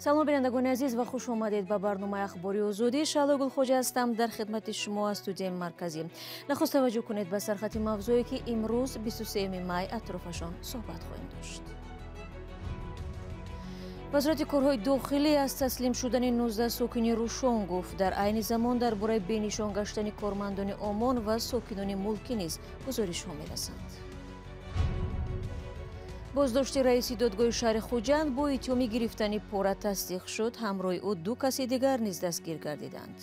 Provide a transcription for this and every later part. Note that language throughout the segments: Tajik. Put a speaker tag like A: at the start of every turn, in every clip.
A: салом бинандагони азиз ва хуш омадед ба барномаи ахбори озодӣ. Шаҳло Гулхоҷа ҳастам дар хидмати шумо аз студияи марказӣ. Нахуст таваҷҷӯҳ кунед ба сархати мавзӯе ки имрӯз 23 май атрофашон суҳбат хоҳем дошт. вазорати корҳои дохилӣ аз таслим шудани 19 сокини Рӯшон гуфт. Дар айни замон дар бораи бенишон гаштани кормандони Омон ва сокинони мулкӣ низ гузоришҳо мерасанд. боздошти раиси додгоҳи шаҳри Хуҷанд бо иттиҳоми гирифтани пора тасдиқ шуд. ҳамроҳи ӯ ду каси дигар низ дастгир гардиданд.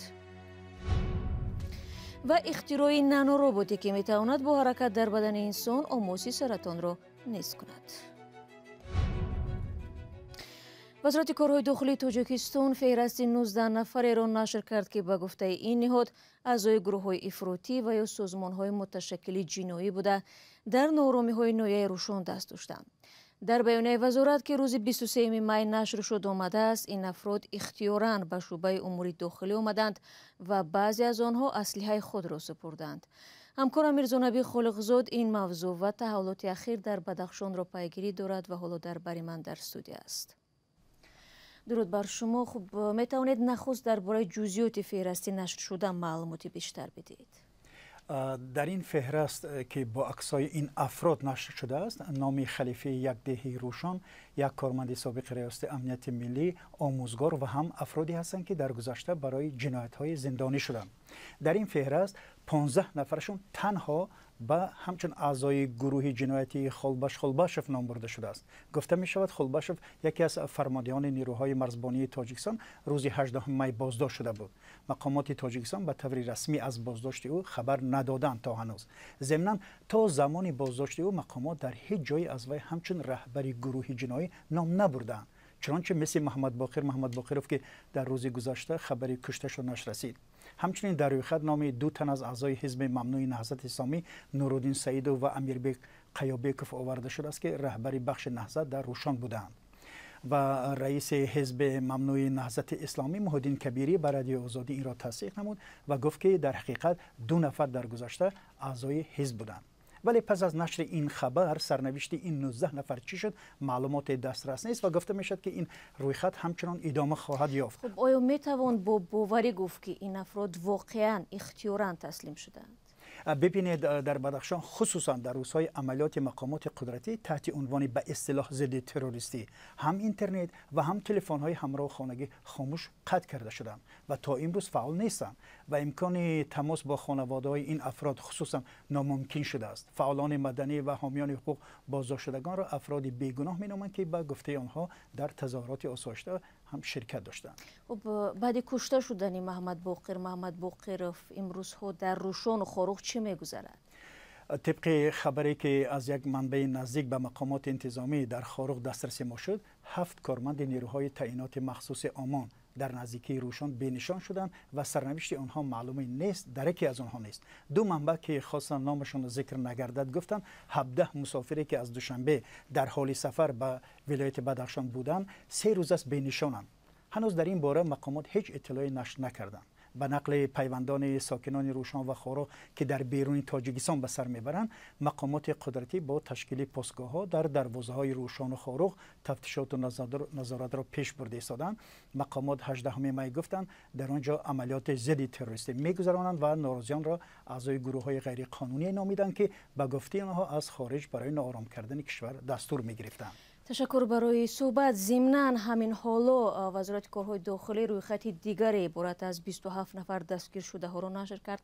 A: ва ихтирои нанороботе ки метавонад бо ҳаракат дар бадани инсон омоси саратонро нест кунад. вазорати корҳои дохилии Тоҷикистон феҳристи 19 нафареро нашр кард ки ба гуфтаи ин ниҳод аъзои гурӯҳҳои ифротӣ ва ё созмонҳои муташаккили ҷиноӣ буда дар нооромиҳои ноҳияи Рӯшон даст доштанд. дар баёнияи вазорат ки рӯзи 23 май нашр шуд омадааст, ин афрод ихтиёран ба шуъбаи умури дохилӣ омаданд ва баъзе аз онҳо аслиҳаи худро супурданд. ҳамкорам Мирзонабӣ Холиқзод ин мавзӯъ ва таҳаввулоти ахир дар Бадахшонро пайгирӣ дорад ва ҳоло дар бари ман дар студия аст. дуруд бар шумо. хуб, метавонед нахуст дар бораи ҷузъиёти феҳристи нашр шуда маълумоти бештар бидиҳед?
B: дар ин феҳрист ки бо аксҳои ин афрод нашр шудааст, номи халифаи якдеҳии Рӯшон, як корманди собиқи риёсати амнияти миллӣ, омӯзгор ва ҳам афроде ҳастанд ки дар гузашта барои ҷиноятҳои зиндонӣ шуданд. дар ин феҳрист 15 нафарашон танҳо ба ҳамчун аъзои гурӯҳи ҷиноятии Холбашев ном бурда шудааст. гуфта мешавад, Холбашев яке аз фармондиёни нирӯҳои марзбонии Тоҷикистон рӯзи 18 май боздошт шуда буд. мақомоти Тоҷикистон ба таври расмӣ аз боздошти ӯ хабар надоданд то ҳанӯз. земнан то замони боздошти ӯ мақомот дар ҳеҷ ҷое аз вай ҳамчун раҳбари гурӯҳи ҷиноӣ ном набурданд, чунончи мисли Муҳаммад Боқиров ки дар рӯзи гузашта хабари кушташонаш расид. ҳамчунин дар рӯйхат номи ду тан аз аъзои ҳизби мамнӯи наҳзати исламӣ Нуруддин Саидов ва Амирбек Қайёбеков оварда шудааст ки раҳбари бахши наҳзат дар Рӯшон буданд. ва раиси ҳизби мамнӯи наҳзати исломӣ Муҳиддин Кабирӣ ба радиои Озодӣ инро тасдиқ намуд ва гуфт ки дар ҳақиқат ду нафар дар гузашта аъзои ҳизб буданд. вале пас аз нашри ин хабар сарнавишти ин 19 нафар чӣ шуд, маълумоте дастрас нест ва гуфта мешавад ки ин рӯйхат ҳамчунон идома хоҳад ёфт.
A: хуб, оё метавон бо боварӣ гуфт ки ин афрод воқеан ихтиёран таслим шуданд?
B: бибинед, дар Бадахшон хусусан дар рӯзҳои амалиёти мақомоти қудратӣ таҳти унвони ба истилоҳ зидди террористӣ ҳам интернет ва ҳам телефонҳои ҳамроҳу хонагӣ хомӯш қатъ карда шуданд ва то имрӯз фаъол нестанд ва имкони тамос бо хонаводаҳои ин афрод хусусан номумкин шудааст. фаъолони маданӣ ва ҳомиёни ҳуқуқ боздоштшудагонро афроди бегуноҳ меноманд ки ба гуфтаи онҳо дар тазоҳуроти осоишта ҳам ширкат доштанд.
A: хуб, баъди кушта шудани Муҳаммад Боқиров имрӯзҳо дар Рӯшону Хорух чӣ мегузарад?
B: طبق خبری که از یک منبع نزدیک به مقامات انتظامی در خاروق دسترسی ما شد، 7 کارمند نیروهای تعیینات مخصوص آمان در نزدیکی روشن بینشان شدند و سرنوشت آنها معلوم نیست، درکی از آنها نیست. دو منبع که خواستن نامشون ذکر نگردد گفتند 17 مسافری که از دوشنبه در حال سفر به ولایت بدخشان بودند 3 روز است بینشانند. هنوز در این باره مقامات هیچ اطلاعی نشر نکردند. به نقل پیوندان ساکنان روشن و خاروق که در بیرون تاجیکستان به سر میبرند، مقامات قدرتی با تشکیل پاسگاه‌ها در دروازه‌های روشن و خاروق تفتیشات و نظارت را پیش برده ایستادند. مقامات 18 می گفتند در آنجا عملیات ضد تروریستی میگذرانند و ناراضیان را اعضای گروه‌های غیر قانونی نامیدند که به گفته آنها از خارج برای ناآرام کردن کشور دستور میگرفتند.
A: تشکر برای صحبت. ضمناً همین حالا وزارت کارهای داخلی رویخطی دیگری عبارت از 27 نفر دستگیر شده ها را نشر کرد.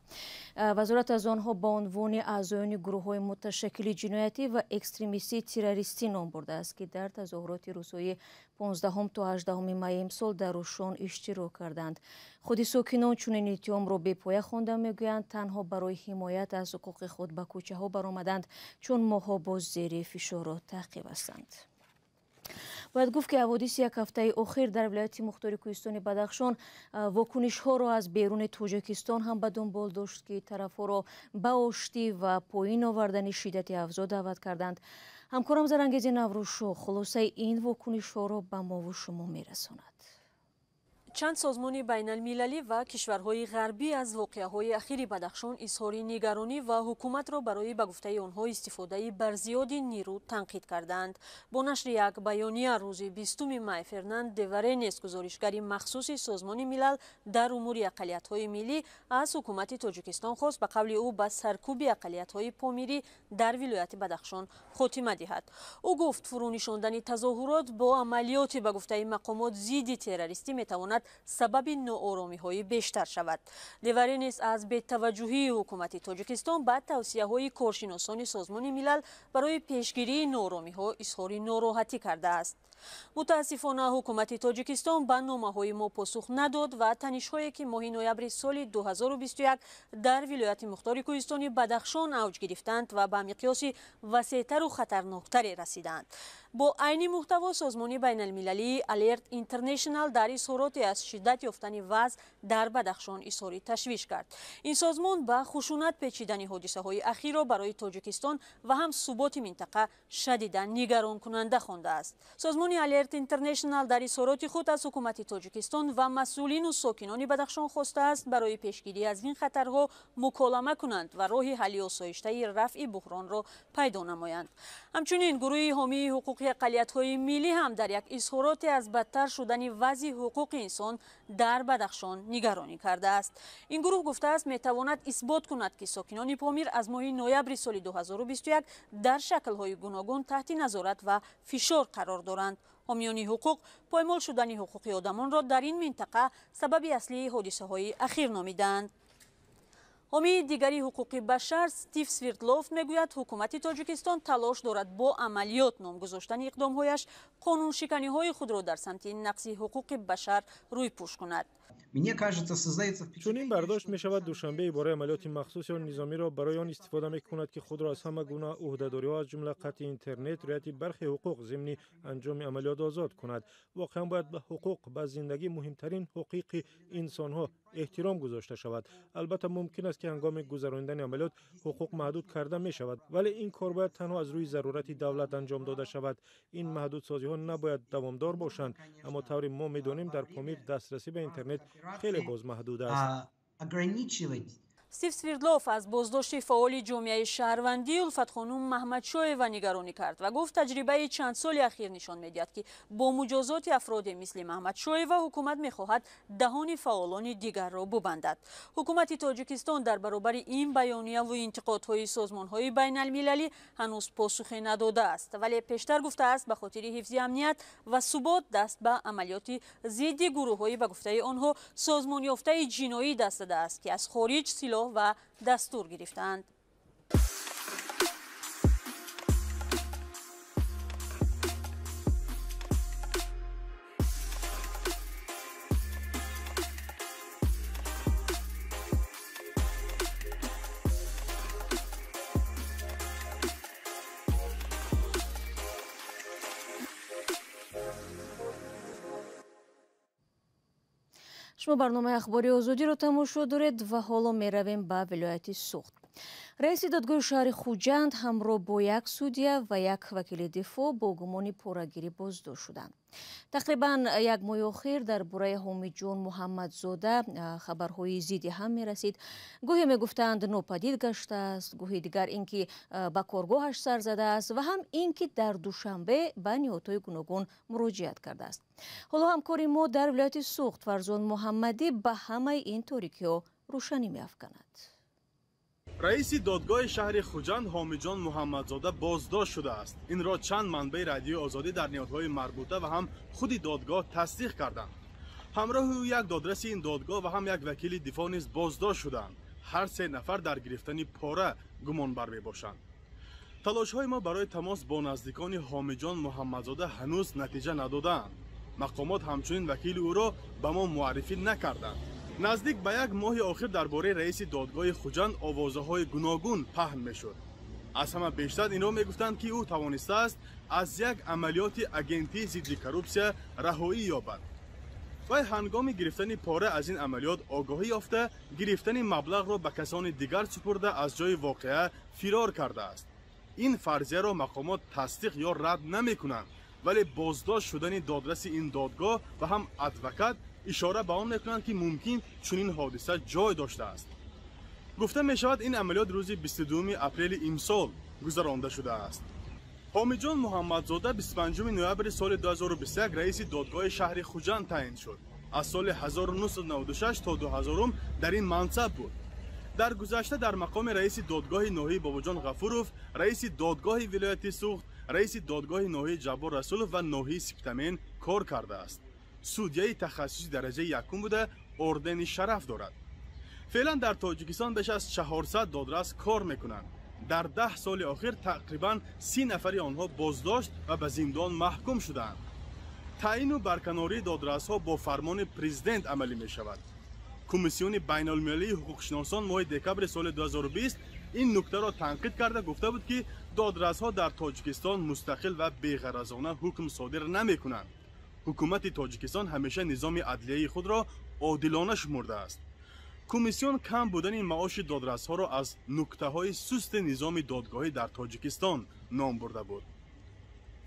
A: وزارت از آنها با عنوان اعضایان گروه‌های متشکل جنایتی و اکستریمیستی تروریستی نام برده است که در تظاهرات روزهای 15 تا 18 می امسال در روشن اشتراک کردند. خود ساکنان چنین اتهام را بی‌پایه خوانده میگویند تنها برای حمایت از حقوق خود به کوچه‌ها برآمدند چون ماها باز زیر فشار و تعقیب هستند. باید گفت که حوادث یک هفته اخیر در ولایت مختار کوهستان بدخشان واکنش‌ها را از بیرون تاجیکستان هم به دنبال داشت که طرف‌ها را به آشتی و پایین آوردن شدت افزا دعوت کردند. همکارم زرانگیز نوروز خلاصه این واکنش‌ها را به ما و شما می‌رساند.
C: چند سازمان بین المللی و کشورهای غربی از واقعه‌های اخیر بدخشان اظهار نگرانی و حکومت را برای به گفته آنها استفاده بر زیاد نیرو تنقید کردند. با نشر یک بیانیه روز 20 می فرناند دیورینس گزارشگر مخصوص سازمان ملل در امور اقلیت‌های ملی از حکومت تاجیکستان خواست به قول او به سرکوب اقلیت‌های پامیری در ولایت بدخشان خاتمه دهد. او گفت فرونشاندن تظاهرات با عملیات به گفته مقامات ضد تروریستی میتواند سبب ناآرامی‌های بیشتر شود. دیورینس از بی‌توجهی حکومت تاجیکستان به توصیه‌های کارشناسان سازمان ملل برای پیشگیری ناآرامی‌ها اظهار ناراحتی کرده است. متاسفانه حکومت تاجیکستان به نامه‌های ما پاسخ نداد و تنش‌هایی که ماه نوامبر سال 2021 در ولایت مختار کوهستانی بدخشان اوج گرفتند و به مقیاس وسیع‌تر و خطرناکتر رسیدند. با عین محتوا سازمان بین المللی الرت اینترنشنال در اظهارات از شدت یافتن وضع در بدخشان اظهار تشویش کرد. این سازمان به خشونت پیچیدن حادثه‌های اخیر را برای تاجیکستان و هم ثبات منطقه شدیداً نگران کننده خوانده است. سازمان الرت اینترنشنال در اظهارات خود از حکومت تاجیکستان و مسئولین و ساکنان بدخشان خواسته است برای پیشگیری از این خطرها مکالمه کنند و راه حل آسایشته رفع بحران را پیدا نمایند. همچنین گروه حامی حقوق اقلیت‌های ملی هم در یک اظهارات از بدتر شدن وضع حقوق انسان در بدخشان نگرانی کرده است. این گروه گفته است میتواند اثبات کند که ساکنان پامیر از ماه نوامبر سال 2021 در شکل‌های گوناگون تحت نظارت و فشار قرار دارند. حامیان حقوق پایمال شدن حقوق آدمان را در این منطقه سبب اصلی حادثه‌های اخیر نامیدند. حامی دیگری حقوق بشر استیو سویردلوف میگوید حکومت تاجیکستان تلاش دارد با عملیات نام گذاشتن اقدامهایش قانون شکنی‌های خود را در سمت نقض حقوق بشر روی پوش کند.
D: چون این برداشت می شود دوشنبه برای عملیات مخصوص یا نظامی را برای آن استفاده می کند که خود را از همه گونه عهده‌داری ها از جمله قطع اینترنت، رعایت برخی حقوق ضمن انجام عملیات آزاد کند. واقعا باید به حقوق به زندگی مهمترین حقوق انسان ها احترام گذاشته شود. البته ممکن است که هنگام گذراندن عملیات حقوق محدود کرده می شود، ولی این کار باید تنها از روی ضرورت دولت انجام داده شود. این محدودسازی ها نباید دوامدار باشند، اما طوری ما می دانیم در پامیر دسترسی به اینترنت خیلی باز محدود است.
C: استیو سویردلوف از بازداشت فعال جامعه شهروندی الفت خانم محمدشایوا نگرانی کرد و گفت تجربه چند سال اخیر نشان می‌دهد که با مجازات افراد مثل محمدشایوا حکومت می‌خواهد دهان فعالان دیگر را ببندد. حکومت تاجیکستان در برابر این بیانیه و انتقادهای سازمان‌های بین المللی هنوز پاسخی نداده است، ولی پیشتر گفته است به خاطر حفظ امنیت و ثبات دست به عملیات ضد گروه‌های به گفته آنها سازمان یافته جنایی دست داده است که از خارج سلاح و دستور گرفتند.
A: شما برنامه اخباری آزادی رو تماشا دارید و حالا می رویم به ولایت سوخت. رئیس دادگاه شهر خوجند همراه با یک سودیه و یک وکیل دفاع با گمان پاره‌گیری بازداشت شدند. تقریبا یک ماه اخیر در برای حامد جان محمدزاده خبرهای زیادی هم می رسید. گویی می گفتند ناپدید گشته است، گویی دیگر اینکه به کارگاهش سر زده است و هم اینکه در دوشنبه به نهادهای گوناگون مراجعت کرده است. حالا همکاری ما در ولایت سوخت فرزان محمدی به همه این تاریکی‌ها روشنی می افکند.
E: رئیس دادگاه شهر خوجند حامد جان محمدزاده بازداشت شده است. این را چند منبع رادیو آزادی در نهادهای مربوطه و هم خود دادگاه تصدیق کردند. همراه او یک دادرس این دادگاه و هم یک وکیل دفاع نیز بازداشت شدند. هر سه نفر در گرفتن پاره گمان بر می باشند. تلاش های ما برای تماس با نزدیکان حامد جان محمدزاده هنوز نتیجه ندادند. مقامات همچنین وکیل او را به ما معرفی نکردند. نزدیک به یک ماه آخر درباره رئیس دادگاه خوجند آوازهای گوناگون پهن میشد. از همه بیشتر این را میگفتند که او توانسته است از یک عملیات اگنتی ضد کروپسیا رهایی یابد. و هنگام گرفتن پاره از این عملیات آگاهی یافته گرفتن مبلغ را به کسان دیگر سپرده از جای واقعه فرار کرده است. این فرضیه را مقامات تصدیق یا رد نمی کنند، ولی بازداشت شدن دادرس این دادگاه و هم ادوکات اشاره به آن میکنند که ممکن چنین حادثه جای داشته است. گفته می شود این عملیات روز 22 اپریل امسال گذرانده شده است. حامیجان محمدزاده 25 نوامبر سال 2021 رئیس دادگاه شهر خوجند تعیین شد. از سال 1996 تا 2000 در این منصب بود. در گذشته در مقام رئیس دادگاه ناحیه باباجان غفوروف، رئیس دادگاه ولایت سوخت، رئیس دادگاه ناحیه جبار رسولوف و ناحیه سپتامین کار کرده است. سودیه تخصصی درجه یکم بوده، اردن شرف دارد. فعلا در تاجیکستان بیش از 400 دادرس کار میکنند. در 10 سال اخیر تقریبا 30 نفر آنها بازداشت و به زندان محکوم شدند. تعیین و برکناری دادرس ها با فرمان پرزیدنت عملی می شود. کمیسیون بین المللی حقوقشناسان ماه دکبر سال 2020 این نکته را تنقید کرده گفته بود که دادرس ها در تاجیکستان مستقل و بی‌غرضانه حکم صادر نمی کنند. حکومت تاجیکستان همیشه نظام عدلیه خود را عادلانه شمرده است. کمیسیون کم بودن معاش دادرس ها را از نکته های سست نظام دادگاهی در تاجیکستان نام برده بود.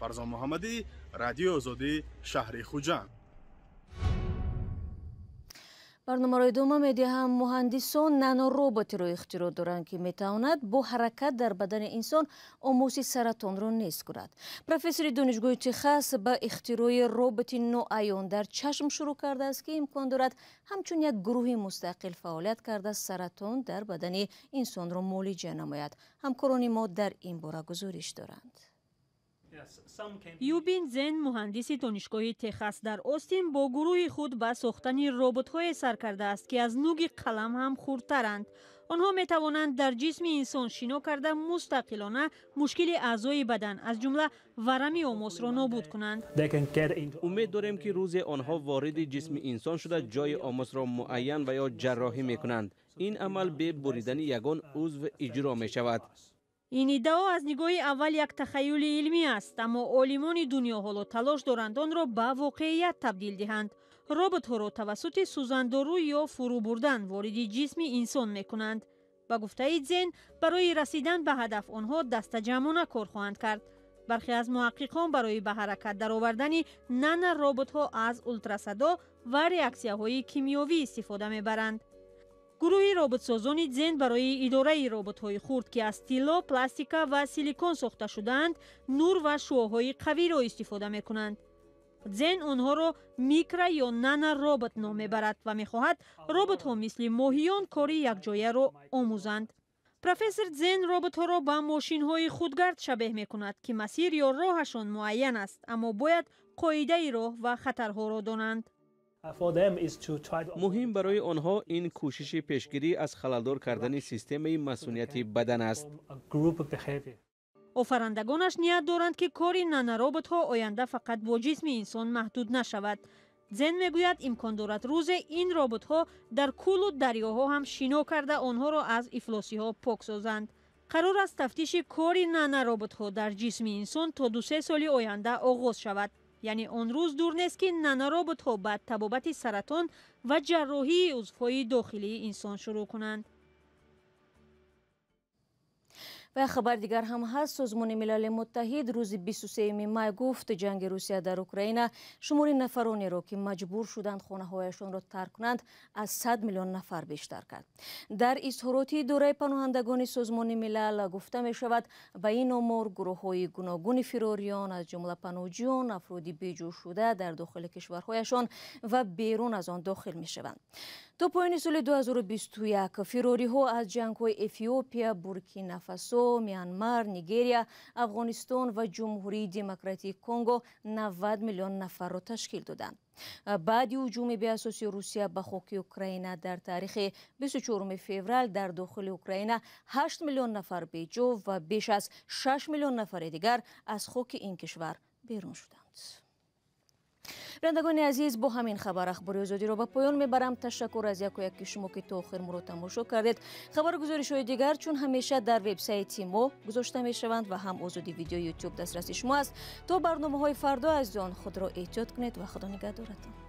E: فرزان محمدی، رادیو آزادی، شهر خوجند.
A: برنامه دوم می‌دهیم مهندسان نانوروبوتی را اختراع دارند که می‌تواند با حرکت در بدن انسان آموز سرطان را نیست کند. پروفسور دانشگاه تگزاس با اختراع ربات نوعیان در چشم شروع کرده است که امکان دارد همچون یک گروه مستقل فعالیت کرده سرطان در بدن انسان را معالجه نماید. همکاران ما در این باره گزارش دارند.
C: یوبین زن مهندس دانشگاه تگزاس در استین با گروه خود به ساختن ربات‌های سر کرده است که از نوک قلم هم خردترند. آنها می توانند در جسم انسان شنا کرده مستقلانه مشکل اعضای بدن از جمله ورم آماس را نابود کنند.
F: امید داریم که روز آنها وارد جسم انسان شده جای آماس را معین و یا جراحی می کنند. این عمل به بریدن یگان عضو اجرا می شود.
C: این ادعا از نگاه اول یک تخیل علمی است، اما عالمان دنیا حالا تلاش دارند آن را به واقعیت تبدیل دهند. ربات ها را توسط سوزندارو یا فرو بردن وارد جسم انسان می کنند. به گفته زن برای رسیدن به هدف آنها دست جمعانه کار خواهند کرد. برخی از محققان برای به حرکت درآوردن نان ربات ها از اولتراسدا و ریاکسیاهای کیمیایی استفاده می برند. گروه ربات سازان زن برای اداره ربات‌های خرد که از طلا، پلاستیک و سیلیکون ساخته شدند، نور و شعاع‌های قوی را استفاده می‌کنند. زن آنها را میکرو یا نانو ربات نام می‌برد و می‌خواهد ربات‌ها مثل ماهیان کاری یکجایه را آموزند. پروفسور زن ربات‌ها را به ماشین‌های خودگرد شبیه می‌کند که مسیر یا راهشان معین است، اما باید قاعده راه و خطرها را دانند.
F: مهم برای آنها این کوشش پیشگیری از خللدار کردن سیستم مسئولیت بدن است.
C: آفرندگانش نیت دارند که کار نانوربات ها آینده فقط با جسم انسان محدود نشود. زن میگوید امکان دارد روز این ربات ها در کل و دریاها هم شنا کرده آنها را از افلاسی ها پاک سازند. قرار است تفتیش کار نانوربات ها در جسم انسان تا 2-3 سال آینده آغاز شود. یعنی آن روز دور نیست که نانوربات ها بعد تبابت سرطان و جراحی عضوهای داخلی انسان شروع کنند.
A: و خبر دیگر هم هست. سازمان ملل متحد روز 23 می گفت جنگ روسیه در اوکراین شمار نفرانی را که مجبور شدند خانه هایشان را ترک کنند از 100 میلیون نفر بیشتر کرد. در اظهاراتی دوره پناهندگان سازمان ملل گفته می شود به این آمار گروه های گوناگون فراریان از جمله پناهجویان، افرادی بیجو شده در داخل کشورهایشان و بیرون از آن داخل می شوند. تا پایان سال 2021 فراری ها از جنگ های افیوپیا، بورکینافاسو، میانمار، نیگریا، افغانستان و جمهوری دموکراتیک کنگو 90 میلیون نفر را تشکیل دادند. بعد هجوم بی اساسی روسیه به خاک اوکراین در تاریخ 24 فوریه در داخل اوکراین 8 میلیون نفر بیجو و بیش از 6 میلیون نفر دیگر از خاک این کشور بیرون شدند. بینندگان عزیز، با همین خبر اخبار آزادی را به پایان میبرم. تشکر از یک و یک شما که تا آخر ما را تماشا کردید. خبر گزارش‌های دیگر چون همیشه در وبسایت ما گذاشته میشوند و هم آزادی ویدیو یوتیوب دسترسی شما است. تا برنامه‌های فردا از آن خود را احتیاط کنید و خدا نگهدارتان.